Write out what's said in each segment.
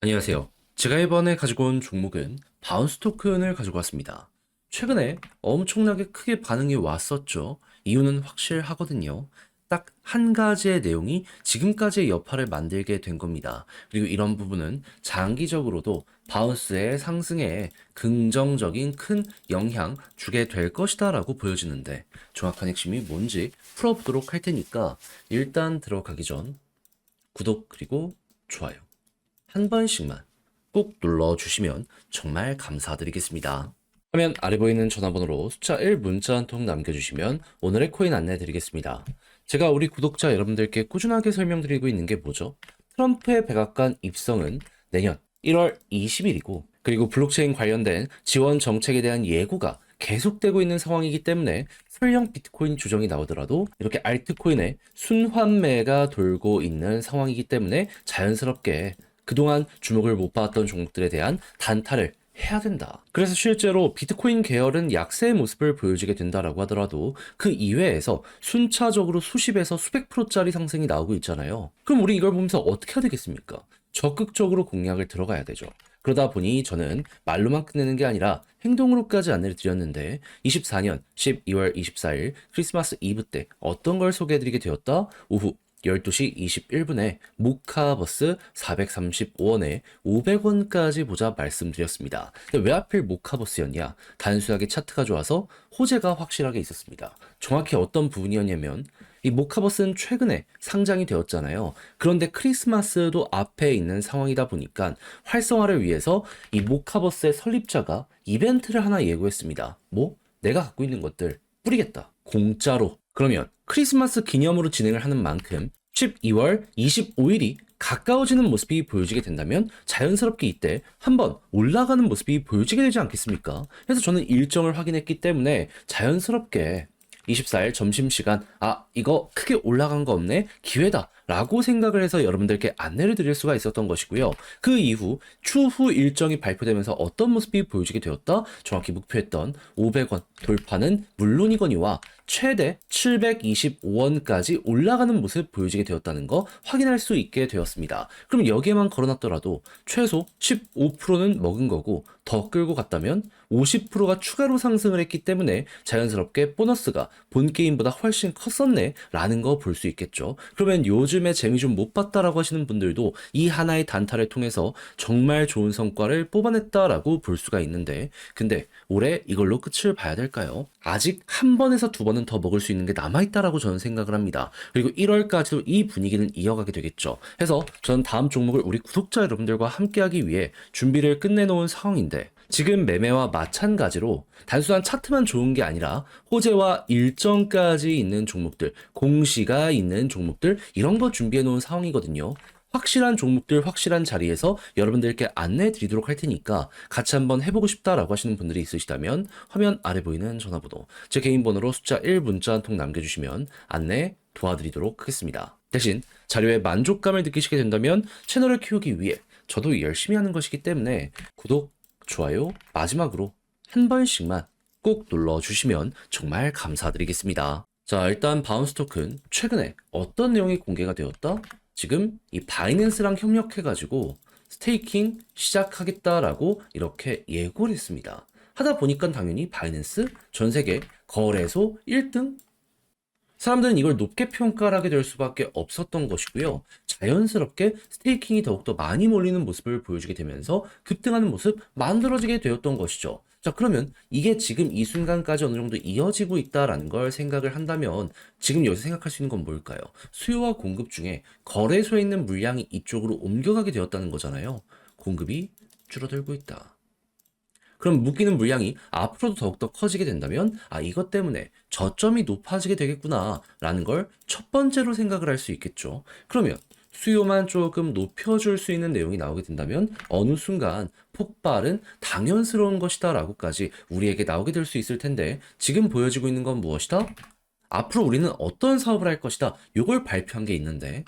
안녕하세요. 제가 이번에 가지고 온 종목은 바운스 토큰을 가지고 왔습니다. 최근에 엄청나게 크게 반응이 왔었죠. 이유는 확실하거든요. 딱 한 가지의 내용이 지금까지의 여파를 만들게 된 겁니다. 그리고 이런 부분은 장기적으로도 바운스의 상승에 긍정적인 큰 영향 주게 될 것이다 라고 보여지는데 정확한 핵심이 뭔지 풀어보도록 할 테니까 일단 들어가기 전 구독 그리고 좋아요 한 번씩만 꼭 눌러주시면 정말 감사드리겠습니다. 화면 아래 보이는 전화번호로 숫자 1 문자 한 통 남겨주시면 오늘의 코인 안내 드리겠습니다. 제가 우리 구독자 여러분들께 꾸준하게 설명드리고 있는 게 뭐죠? 트럼프의 백악관 입성은 내년 1월 20일이고 그리고 블록체인 관련된 지원 정책에 대한 예고가 계속되고 있는 상황이기 때문에 설령 비트코인 조정이 나오더라도 이렇게 알트코인의 순환매가 돌고 있는 상황이기 때문에 자연스럽게 그동안 주목을 못 받았던 종목들에 대한 단타를 해야 된다. 그래서 실제로 비트코인 계열은 약세의 모습을 보여주게 된다라고 하더라도 그 이외에서 순차적으로 수십에서 수백 프로짜리 상승이 나오고 있잖아요. 그럼 우리 이걸 보면서 어떻게 해야 되겠습니까? 적극적으로 공략을 들어가야 되죠. 그러다 보니 저는 말로만 끝내는 게 아니라 행동으로까지 안내를 드렸는데 24년 12월 24일 크리스마스 이브 때 어떤 걸 소개해드리게 되었다? 오후 12시 21분에 모카버스 435원에 500원까지 보자 말씀드렸습니다. 근데 왜 하필 모카버스였냐? 단순하게 차트가 좋아서 호재가 확실하게 있었습니다. 정확히 어떤 부분이었냐면 이 모카버스는 최근에 상장이 되었잖아요. 그런데 크리스마스도 앞에 있는 상황이다 보니까 활성화를 위해서 이 모카버스의 설립자가 이벤트를 하나 예고했습니다. 뭐? 내가 갖고 있는 것들 뿌리겠다. 공짜로. 그러면 크리스마스 기념으로 진행을 하는 만큼 12월 25일이 가까워지는 모습이 보여지게 된다면 자연스럽게 이때 한번 올라가는 모습이 보여지게 되지 않겠습니까? 그래서 저는 일정을 확인했기 때문에 자연스럽게 24일 점심시간, 이거 크게 올라간 거 없네? 기회다. 라고 생각을 해서 여러분들께 안내를 드릴 수가 있었던 것이고요. 그 이후 추후 일정이 발표되면서 어떤 모습이 보여지게 되었다? 정확히 목표했던 500원 돌파는 물론이거니와 최대 725원까지 올라가는 모습 보여지게 되었다는 거 확인할 수 있게 되었습니다. 그럼 여기에만 걸어놨더라도 최소 15%는 먹은 거고 더 끌고 갔다면 50%가 추가로 상승을 했기 때문에 자연스럽게 보너스가 본 게임보다 훨씬 컸었네 라는 거 볼 수 있겠죠. 그러면 요즘에 재미 좀 못 봤다라고 하시는 분들도 이 하나의 단타를 통해서 정말 좋은 성과를 뽑아냈다라고 볼 수가 있는데 근데 올해 이걸로 끝을 봐야 될까요? 아직 한 번에서 두 번은 더 먹을 수 있는 게 남아있다라고 저는 생각을 합니다. 그리고 1월까지도 이 분위기는 이어가게 되겠죠. 해서 저는 다음 종목을 우리 구독자 여러분들과 함께하기 위해 준비를 끝내놓은 상황인데 지금 매매와 마찬가지로 단순한 차트만 좋은 게 아니라 호재와 일정까지 있는 종목들, 공시가 있는 종목들 이런 거 준비해 놓은 상황이거든요. 확실한 종목들 확실한 자리에서 여러분들께 안내해 드리도록 할 테니까 같이 한번 해보고 싶다라고 하시는 분들이 있으시다면 화면 아래 보이는 전화번호 제 개인 번호로 숫자 1 문자 한 통 남겨주시면 안내 도와드리도록 하겠습니다. 대신 자료에 만족감을 느끼시게 된다면 채널을 키우기 위해 저도 열심히 하는 것이기 때문에 구독, 좋아요, 마지막으로 한 번씩만 꼭 눌러주시면 정말 감사드리겠습니다. 자, 일단 바운스 토큰 최근에 어떤 내용이 공개가 되었다? 지금 이 바이낸스랑 협력해가지고 스테이킹 시작하겠다라고 이렇게 예고를 했습니다. 하다 보니까 당연히 바이낸스 전 세계 거래소 1등 사람들은 이걸 높게 평가를 하게 될 수밖에 없었던 것이고요. 자연스럽게 스테이킹이 더욱더 많이 몰리는 모습을 보여주게 되면서 급등하는 모습 만들어지게 되었던 것이죠. 자, 그러면 이게 지금 이 순간까지 어느 정도 이어지고 있다라는 걸 생각을 한다면 지금 여기서 생각할 수 있는 건 뭘까요? 수요와 공급 중에 거래소에 있는 물량이 이쪽으로 옮겨가게 되었다는 거잖아요. 공급이 줄어들고 있다. 그럼 묶이는 물량이 앞으로도 더욱더 커지게 된다면 이것 때문에 저점이 높아지게 되겠구나 라는 걸 첫 번째로 생각을 할 수 있겠죠. 그러면 수요만 조금 높여줄 수 있는 내용이 나오게 된다면 어느 순간 폭발은 당연스러운 것이다 라고까지 우리에게 나오게 될 수 있을 텐데 지금 보여지고 있는 건 무엇이다? 앞으로 우리는 어떤 사업을 할 것이다. 이걸 발표한 게 있는데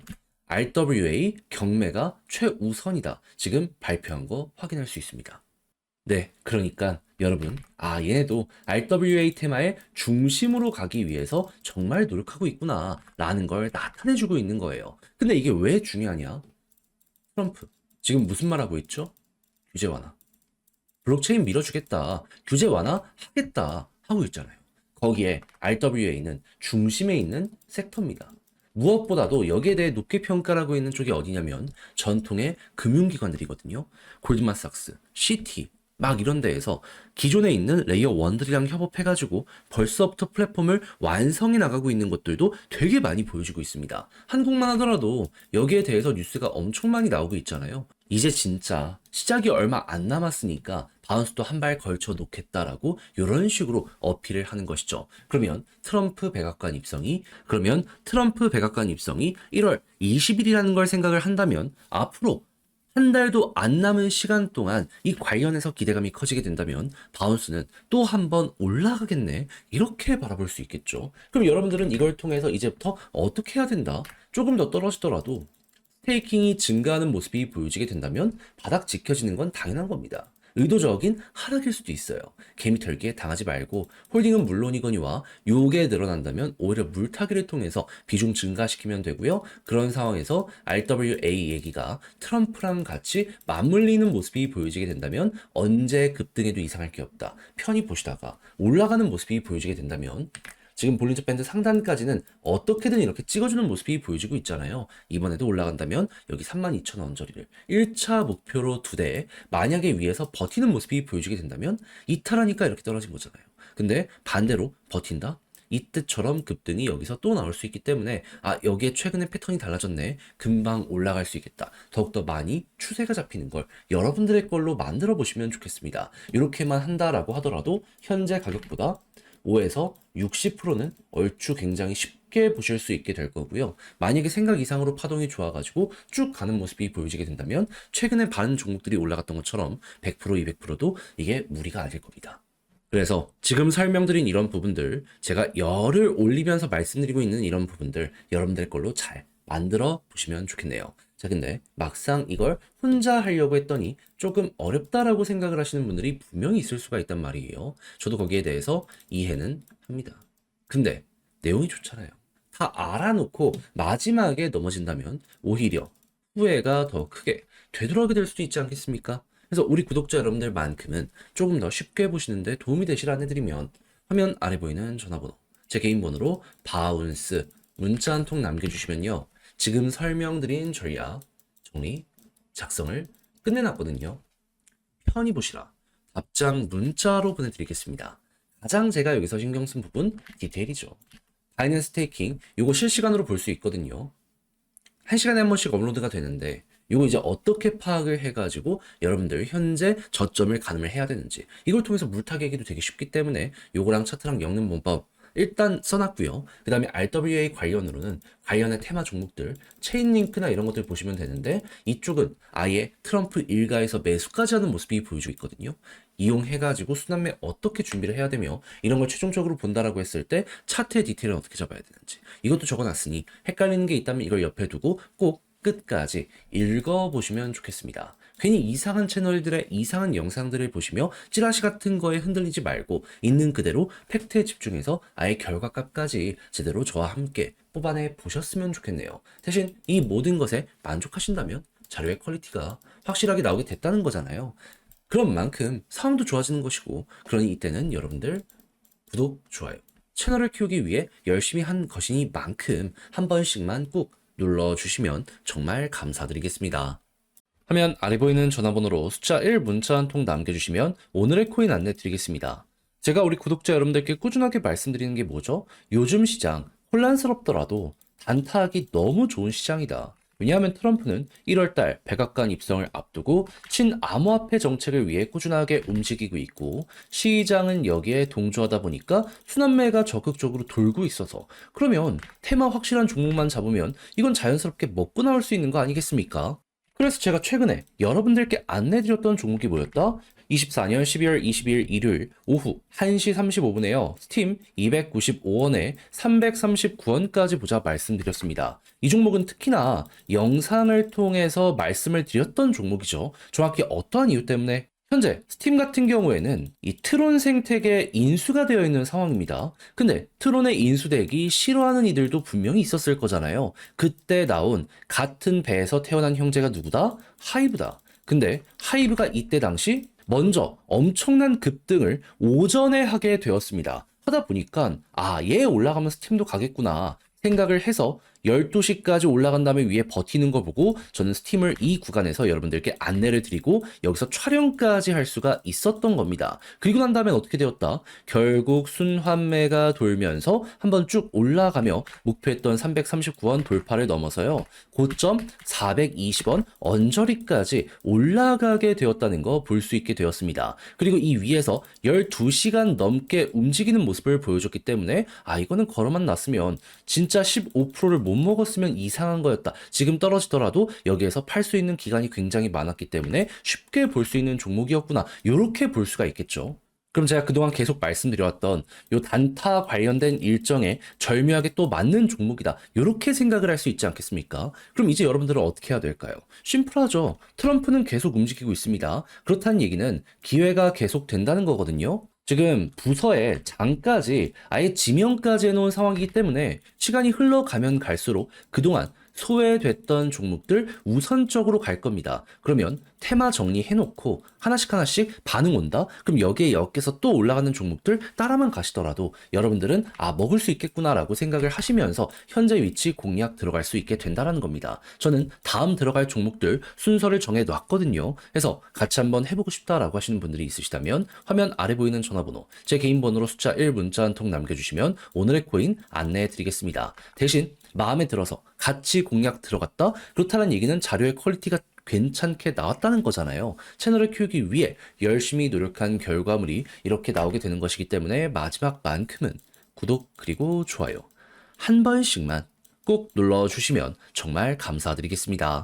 RWA 경매가 최우선이다. 지금 발표한 거 확인할 수 있습니다. 네, 그러니까 여러분, 얘네도 RWA 테마의 중심으로 가기 위해서 정말 노력하고 있구나, 라는 걸 나타내주고 있는 거예요. 근데 이게 왜 중요하냐? 트럼프. 지금 무슨 말 하고 있죠? 규제 완화. 블록체인 밀어주겠다. 규제 완화하겠다. 하고 있잖아요. 거기에 RWA는 중심에 있는 섹터입니다. 무엇보다도 여기에 대해 높게 평가하고 있는 쪽이 어디냐면 전통의 금융기관들이거든요. 골드만삭스, 시티, 막 이런 데에서 기존에 있는 레이어 1들이랑 협업해가지고 벌써부터 플랫폼을 완성해 나가고 있는 것들도 되게 많이 보여주고 있습니다. 한국만 하더라도 여기에 대해서 뉴스가 엄청 많이 나오고 있잖아요. 이제 진짜 시작이 얼마 안 남았으니까 바운스도 한 발 걸쳐 놓겠다라고 이런 식으로 어필을 하는 것이죠. 그러면 트럼프 백악관 입성이 1월 20일이라는 걸 생각을 한다면 앞으로 한 달도 안 남은 시간 동안 이 관련해서 기대감이 커지게 된다면 바운스는 또 한 번 올라가겠네. 이렇게 바라볼 수 있겠죠. 그럼 여러분들은 이걸 통해서 이제부터 어떻게 해야 된다? 조금 더 떨어지더라도 스테이킹이 증가하는 모습이 보여지게 된다면 바닥 지켜지는 건 당연한 겁니다. 의도적인 하락일 수도 있어요. 개미 털기에 당하지 말고 홀딩은 물론이거니와 요게 늘어난다면 오히려 물타기를 통해서 비중 증가시키면 되고요. 그런 상황에서 RWA 얘기가 트럼프랑 같이 맞물리는 모습이 보여지게 된다면 언제 급등해도 이상할 게 없다. 편히 보시다가 올라가는 모습이 보여지게 된다면 지금 볼린저 밴드 상단까지는 어떻게든 이렇게 찍어주는 모습이 보여지고 있잖아요. 이번에도 올라간다면 여기 32,000원 저리를 1차 목표로 두되 만약에 위에서 버티는 모습이 보여지게 된다면 이탈하니까 이렇게 떨어진 거잖아요. 근데 반대로 버틴다? 이 뜻처럼 급등이 여기서 또 나올 수 있기 때문에 여기에 최근에 패턴이 달라졌네. 금방 올라갈 수 있겠다. 더욱더 많이 추세가 잡히는 걸 여러분들의 걸로 만들어 보시면 좋겠습니다. 이렇게만 한다라고 하더라도 현재 가격보다 5에서 60%는 얼추 굉장히 쉽게 보실 수 있게 될 거고요. 만약에 생각 이상으로 파동이 좋아가지고 쭉 가는 모습이 보여지게 된다면 최근에 많은 종목들이 올라갔던 것처럼 100%, 200%도 이게 무리가 아닐 겁니다. 그래서 지금 설명드린 이런 부분들, 제가 열을 올리면서 말씀드리고 있는 이런 부분들 여러분들 걸로 잘 만들어 보시면 좋겠네요. 자, 근데 막상 이걸 혼자 하려고 했더니 조금 어렵다라고 생각을 하시는 분들이 분명히 있을 수가 있단 말이에요. 저도 거기에 대해서 이해는 합니다. 근데 내용이 좋잖아요. 다 알아놓고 마지막에 넘어진다면 오히려 후회가 더 크게 되돌아오게 될 수도 있지 않겠습니까? 그래서 우리 구독자 여러분들만큼은 조금 더 쉽게 보시는데 도움이 되시라 해드리면 화면 아래 보이는 전화번호, 제 개인 번호로 바운스 문자 한 통 남겨주시면요. 지금 설명드린 전략 정리, 작성을 끝내놨거든요. 편히 보시라. 답장 문자로 보내드리겠습니다. 가장 제가 여기서 신경 쓴 부분 디테일이죠. 바이낸스 스테이킹 이거 실시간으로 볼 수 있거든요. 1시간에 한 번씩 업로드가 되는데 이거 이제 어떻게 파악을 해가지고 여러분들 현재 저점을 가늠을 해야 되는지 이걸 통해서 물타기하기도 되게 쉽기 때문에 요거랑 차트랑 엮는 문법 일단 써놨고요. 그 다음에 RWA 관련으로는 관련의 테마 종목들, 체인링크나 이런 것들 보시면 되는데 이쪽은 아예 트럼프 일가에서 매수까지 하는 모습이 보여주고 있거든요. 이용해가지고 순환매 어떻게 준비를 해야 되며 이런 걸 최종적으로 본다라고 했을 때 차트의 디테일을 어떻게 잡아야 되는지 이것도 적어놨으니 헷갈리는 게 있다면 이걸 옆에 두고 꼭 끝까지 읽어보시면 좋겠습니다. 괜히 이상한 채널들의 이상한 영상들을 보시며 찌라시 같은 거에 흔들리지 말고 있는 그대로 팩트에 집중해서 아예 결과값까지 제대로 저와 함께 뽑아내 보셨으면 좋겠네요. 대신 이 모든 것에 만족하신다면 자료의 퀄리티가 확실하게 나오게 됐다는 거잖아요. 그런 만큼 상황도 좋아지는 것이고 그러니 이때는 여러분들 구독, 좋아요, 채널을 키우기 위해 열심히 한 것이니만큼 한 번씩만 꾹 눌러주시면 정말 감사드리겠습니다. 화면 아래 보이는 전화번호로 숫자 1 문자 한 통 남겨주시면 오늘의 코인 안내 드리겠습니다. 제가 우리 구독자 여러분들께 꾸준하게 말씀드리는 게 뭐죠? 요즘 시장 혼란스럽더라도 단타하기 너무 좋은 시장이다. 왜냐하면 트럼프는 1월달 백악관 입성을 앞두고 친암호화폐 정책을 위해 꾸준하게 움직이고 있고 시장은 여기에 동조하다 보니까 순환매가 적극적으로 돌고 있어서 그러면 테마 확실한 종목만 잡으면 이건 자연스럽게 먹고 나올 수 있는 거 아니겠습니까? 그래서 제가 최근에 여러분들께 안내드렸던 종목이 뭐였다? 24년 12월 22일 일요일 오후 1시 35분에요. 스팀 295원에 339원까지 보자 말씀드렸습니다. 이 종목은 특히나 영상을 통해서 말씀을 드렸던 종목이죠. 정확히 어떠한 이유 때문에 현재 스팀 같은 경우에는 이 트론 생태계 인수가 되어 있는 상황입니다. 근데 트론의 인수되기 싫어하는 이들도 분명히 있었을 거잖아요. 그때 나온 같은 배에서 태어난 형제가 누구다? 하이브다. 근데 하이브가 이때 당시 먼저 엄청난 급등을 오전에 하게 되었습니다. 하다 보니까 얘 올라가면 스팀도 가겠구나 생각을 해서 12시까지 올라간 다음에 위에 버티는 거 보고 저는 스팀을 이 구간에서 여러분들께 안내를 드리고 여기서 촬영까지 할 수가 있었던 겁니다. 그리고 난 다음엔 어떻게 되었다? 결국 순환매가 돌면서 한번 쭉 올라가며 목표했던 339원 돌파를 넘어서요. 고점 420원 언저리까지 올라가게 되었다는 거 볼 수 있게 되었습니다. 그리고 이 위에서 12시간 넘게 움직이는 모습을 보여줬기 때문에 이거는 걸어만 놨으면 진짜 15%를 못 먹었으면 이상한 거였다. 지금 떨어지더라도 여기에서 팔 수 있는 기간이 굉장히 많았기 때문에 쉽게 볼 수 있는 종목이었구나. 이렇게 볼 수가 있겠죠. 그럼 제가 그동안 계속 말씀드려왔던 요 단타 관련된 일정에 절묘하게 또 맞는 종목이다. 이렇게 생각을 할 수 있지 않겠습니까? 그럼 이제 여러분들은 어떻게 해야 될까요? 심플하죠. 트럼프는 계속 움직이고 있습니다. 그렇다는 얘기는 기회가 계속 된다는 거거든요. 지금 부서에 장까지 아예 지명까지 해놓은 상황이기 때문에 시간이 흘러가면 갈수록 그동안 소외됐던 종목들 우선적으로 갈 겁니다. 그러면 테마 정리해놓고 하나씩 반응 온다? 그럼 여기에 엮여서 또 올라가는 종목들 따라만 가시더라도 여러분들은 먹을 수 있겠구나라고 생각을 하시면서 현재 위치 공략 들어갈 수 있게 된다는 겁니다. 저는 다음 들어갈 종목들 순서를 정해 놨거든요. 그래서 같이 한번 해보고 싶다라고 하시는 분들이 있으시다면 화면 아래 보이는 전화번호 제 개인 번호로 숫자 1 문자 한 통 남겨주시면 오늘의 코인 안내해 드리겠습니다. 대신 마음에 들어서 같이 공략 들어갔다? 그렇다는 얘기는 자료의 퀄리티가 괜찮게 나왔다는 거잖아요. 채널을 키우기 위해 열심히 노력한 결과물이 이렇게 나오게 되는 것이기 때문에 마지막만큼은 구독 그리고 좋아요 한 번씩만 꼭 눌러주시면 정말 감사드리겠습니다.